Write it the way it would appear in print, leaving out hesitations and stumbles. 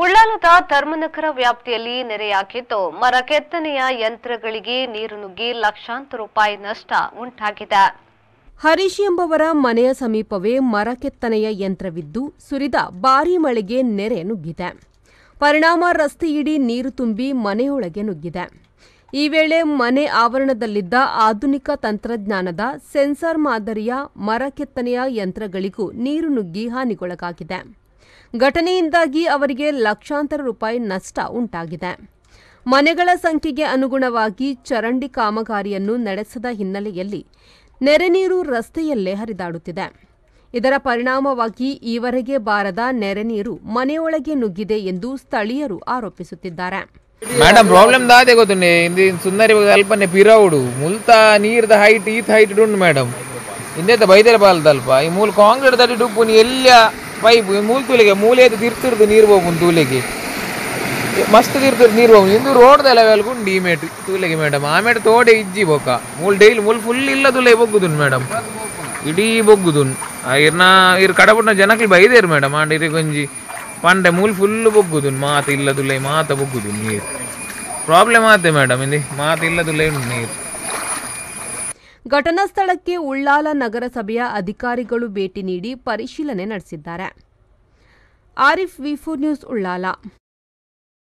ಉಳ್ಳಾಲದ ಧರ್ಮನಗರ ವ್ಯಾಪ್ತಿಯಲ್ಲಿ ನೆರೆಯಾಗಿದ್ದು ಮರ ಕೆತ್ತನೆಯ ಯಂತ್ರಗಳಿಗೆ ನೀರು ನುಗ್ಗಿ ಲಕ್ಷಾಂತರ ರೂಪಾಯಿ ನಷ್ಟ ಉಂಟಾಗಿದೆ. ಹರೀಶ್ ಎಂಬವರ ಮನೆಯ ಸಮೀಪವೇ ಮರ ಕೆತ್ತನೆಯ ಯಂತ್ರವಿದ್ದು ಸುರಿದ ಭಾರೀ ಮಳೆಗೆ ನೆರೆ ನುಗ್ಗಿದೆ. ಪರಿಣಾಮ ರಸ್ತೆಯಿಡೀ ನೀರು ತುಂಬಿ ಮನೆಯೊಳಗೆ ನುಗ್ಗಿದೆ. ಈ ವೇಳೆ ಮನೆ ಆವರಣದಲ್ಲಿದ್ದ ಆಧುನಿಕ ತಂತ್ರಜ್ಞಾನದ ಸೆನ್ಸಾರ್ ಮಾದರಿಯ ಮರ ಕೆತ್ತನೆಯ ಯಂತ್ರಗಳಿಗೂ ನೀರು ನುಗ್ಗಿ ಹಾನಿಗೊಳಗಾಗಿದೆ. ಘಟನೆಯಿಂದಾಗಿ ಅವರಿಗೆ ಲಕ್ಷಾಂತರ ರೂಪಾಯಿ ನಷ್ಟ ಉಂಟಾಗಿದೆ. ಮನೆಗಳ ಸಂಖ್ಯೆಗೆ ಅನುಗುಣವಾಗಿ ಚರಂಡಿ ಕಾಮಗಾರಿಯನ್ನು ನಡೆಸದ ಹಿನ್ನೆಲೆಯಲ್ಲಿ ನೆರೆ ನೀರು ರಸ್ತೆಯಲ್ಲೇ ಹರಿದಾಡುತ್ತಿದೆ. ಇದರ ಪರಿಣಾಮವಾಗಿ ಈವರೆಗೆ ಬಾರದ ನೆರೆ ನೀರು ಮನೆಯೊಳಗೆ ನುಗ್ಗಿದೆ ಎಂದು ಸ್ಥಳೀಯರು ಆರೋಪಿಸುತ್ತಿದ್ದಾರೆ. ಮೇಡಮ್ ಪ್ರಾಬ್ಲಮ್ ದಾದೆ ಗೊತ್ತುಂಡೆ ಇಂದು ಸುಂದರಿ ಅಲ್ಪನೆ ಪಿರೌಡು ಮುಲ್ತ ನೀರ್ದ ಹೈಟ್ ಈತ್ ಹೈಟ್ ಉಂಡು ಮೇಡಮ್ ಇಂದೇತ ಬೈದರೆ ಬಾಲ್ದಲ್ಪ ಈ ಮೂಲ ಕಾಂಕ್ರೀಟ್ ತಟ್ಟಿ ಡುಪ್ಪುನಿ ಎಲ್ಲ ಪೈಪ್ ಮೂಲ ತೂಲಿಗೆ ಮೂಲೆದು ತಿರ್ತಿರ್ದು ನೀರು ಹೋಗುಂಡು ತೂಲಿಗೆ ಮಸ್ತ್ ತಿರ್ತಿರ್ದು ನೀರು ಹೋಗುದು ಇಂದು ರೋಡ್ದ ಲೆವೆಲ್ಗುಂಡು ಈ ಮೇಟು ತೂಲಿಗೆ ಮೇಡಮ್ ಆಮೇಲೆ ತೋಡೆ ಇಜ್ಜಿ ಬೊಕ್ಕ ಮೂಲ ಡೈಲಿ ಮೂಲ ಫುಲ್ ಇಲ್ಲ ತುಲೆ ಬೊಗ್ಗುದುನ್ ಮೇಡಮ್ ಇಡೀ ಬೊಗ್ಗುದುನ್ ಇರ್ನ ಇರ್ ಕಡಪುಟ್ನ ಜನಕ್ಕೆ ಬೈದೇರು ಮೇಡಮ್ ಆಂಡಿರಿ ಕೊಂಜಿ ಪಂಡೆ ಮೂಲ ಫುಲ್ ಬೊಗ್ಗುದುನ್ ಮಾತ ಇಲ್ಲದುಲೆ ಮಾತ ಬೊಗ್ಗುದು ನೀರು ಪ್ರಾಬ್ಲಮ್ ಆತೆ ಮೇಡಮ್ ಇಂದು ಮಾತ ಇಲ್ಲದುಲೆ ನೀರು. ಘಟನಾ ಸ್ಥಳಕ್ಕೆ ಉಳ್ಳಾಲ ನಗರಸಭೆಯ ಅಧಿಕಾರಿಗಳು ಭೇಟಿ ನೀಡಿ ಪರಿಶೀಲನೆ ನಡೆಸಿದ್ದಾರೆ. ಆರಿಫ್, ವಿ4 ನ್ಯೂಸ್, ಉಳ್ಳಾಲ.